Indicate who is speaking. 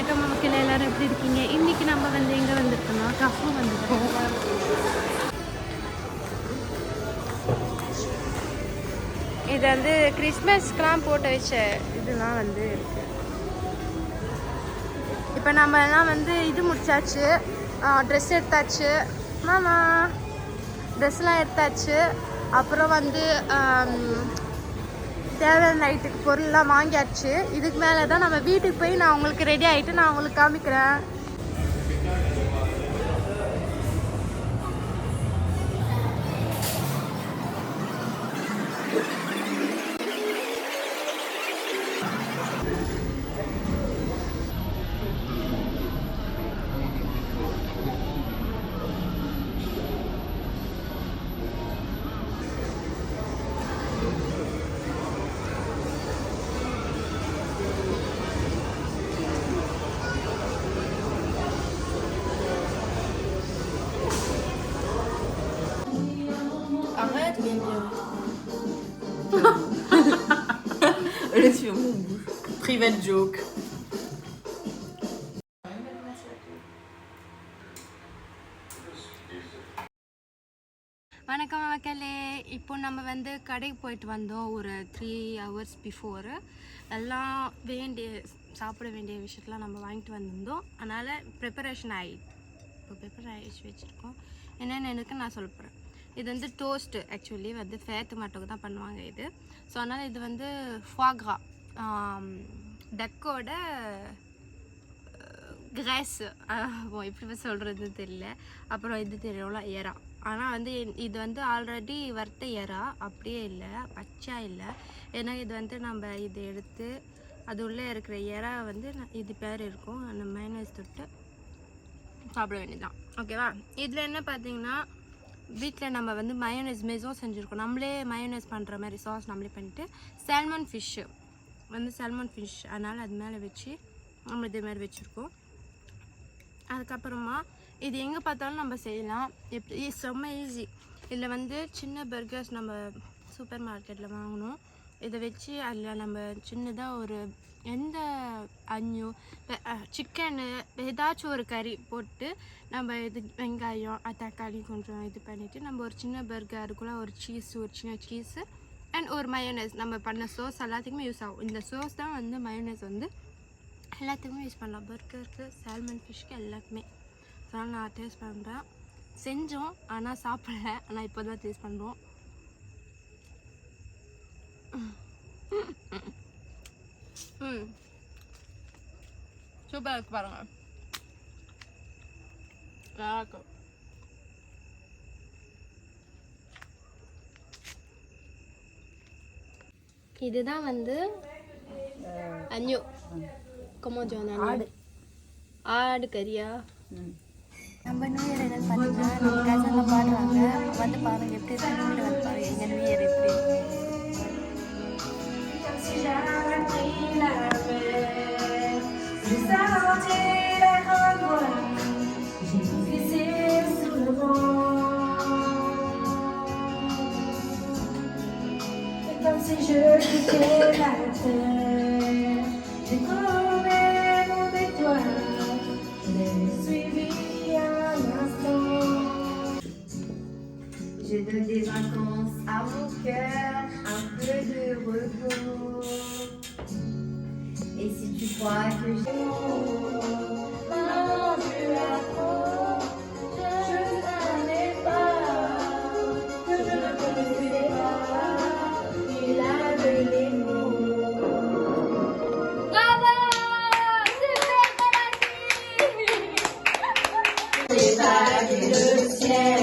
Speaker 1: வணக்கம் மக்கள், எல்லாரும் எப்படி இருக்கீங்க? இன்னைக்கு நம்ம வந்து எங்கே வந்திருக்கோம்னா கஃபு வந்துருக்கோம். இது வந்து கிறிஸ்மஸ்க்கெலாம் போட்டு வச்ச இதெல்லாம் வந்து இருக்கு. இப்போ நம்ம எல்லாம் வந்து இது முடிச்சாச்சு, ட்ரெஸ் எடுத்தாச்சு. மாமா ட்ரெஸ்லாம் எடுத்தாச்சு. அப்புறம் வந்து தேவையான நைட்டுக்கு பொருள்லாம் வாங்கியாச்சு. இதுக்கு மேலே தான் நம்ம வீட்டுக்கு போய் நான் உங்களுக்கு ரெடி ஆகிட்டு நான் உங்களுக்கு காமிக்கிறேன்.
Speaker 2: Arrête, bien bien. Elle est sur mon bouche. Private joke.
Speaker 1: வணக்கம் மக்களே, இப்போ நம்ம வந்து கடைக்கு போயிட்டு வந்தோம் ஒரு 3 hours பிஃபோரு. எல்லாம் சாப்பிட வேண்டிய விஷயத்தெலாம் நம்ம வாங்கிட்டு வந்திருந்தோம். அதனால் ப்ரிப்பரேஷன் ஆகிடுச்சு வச்சுருக்கோம். என்னென்ன இருக்குது நான் சொல்கிறேன். இது வந்து டோஸ்ட்டு, ஆக்சுவலி வந்து ஃபேத்து மட்டும் தான் பண்ணுவாங்க இது. ஸோ அதனால் இது வந்து ஃபாக்ரா டக்கோட கிராஸு, எப்படி சொல்கிறது தெரியல. அப்புறம் இது தெரியும்ல, எறா. ஆனால் வந்து இது வந்து ஆல்ரெடி வறுத்த எறா, அப்படியே இல்லை, பச்சா இல்லை. ஏன்னா இது வந்து நம்ம இது எடுத்து அது உள்ளே இருக்கிற எறா வந்து இது பேர் இருக்கும், அந்த மைனஸ் தொட்டு சாப்பிட வேண்டியதுதான். ஓகேவா? இதில் என்ன பார்த்தீங்கன்னா, வீட்டில் நம்ம வந்து மயோனைஸ் மெஸோ செஞ்சுருக்கோம். நம்மளே மயோனைஸ் பண்ணுற மாதிரி சாஸ் நம்மளே பண்ணிவிட்டு சால்மன் ஃபிஷ்ஷு வந்து சால்மன் ஃபிஷ், அதனால் அது மேலே வச்சு நம்ம இதே மாதிரி வச்சுருக்கோம். அதுக்கப்புறமா இது எங்கே பார்த்தாலும் நம்ம செய்யலாம். எப்படி செம்ம ஈஸி. இதில் வந்து சின்ன பர்கர்ஸ் நம்ம சூப்பர் மார்க்கெட்டில் வாங்கணும். இதை வச்சு அதில் நம்ம சின்னதாக ஒரு எந்த அஞ்சு சிக்கனு ஏதாச்சும் ஒரு கறி போட்டு நம்ம இது வெங்காயம் தக்காளி கொஞ்சம் இது பண்ணிவிட்டு நம்ம ஒரு சின்ன பர்கருக்குள்ளே ஒரு சின்ன சீஸு அண்ட் ஒரு மயோனைஸ் நம்ம பண்ண சோஸ் எல்லாத்துக்குமே யூஸ் ஆகும். இந்த சோஸ் தான் வந்து மயோனைஸ் வந்து எல்லாத்துக்குமே யூஸ் பண்ணலாம். பர்கருக்கு, சால்மன் ஃபிஷ்க்கு, எல்லாத்துக்குமே. அதனால் நான் டேஸ்ட் பண்ணுறேன். செஞ்சோம் ஆனால் சாப்பிடல, ஆனால் இப்போ தான் டேஸ்ட் பண்ணுறோம். சூப்பராக இருக்கு பாருங்க, நல்லா இருக்கும். இதுதான் வந்து அஞ்சு கொமோஜோன் ஆடு கறியா. நம்ம நியூ இயர் என்னன்னு பார்த்தீங்கன்னா, நம்ம கசனில் பாடுறாங்க வந்து பாருங்க எப்படி தான் நியூ வந்து பாருங்க எங்கள் நியூ இயர் எப்படி.
Speaker 3: Si je quittais la terre, j'ai trouvé mon étoile, je l'ai suivi à l'instant. Je donne des vacances à mon cœur, un peu de repos. Et si tu crois que j'ai vendu la peau, je ne savais pas que je ne connaissais pas. Il avait les mots. Bravo! Super, c'est pas le ciel.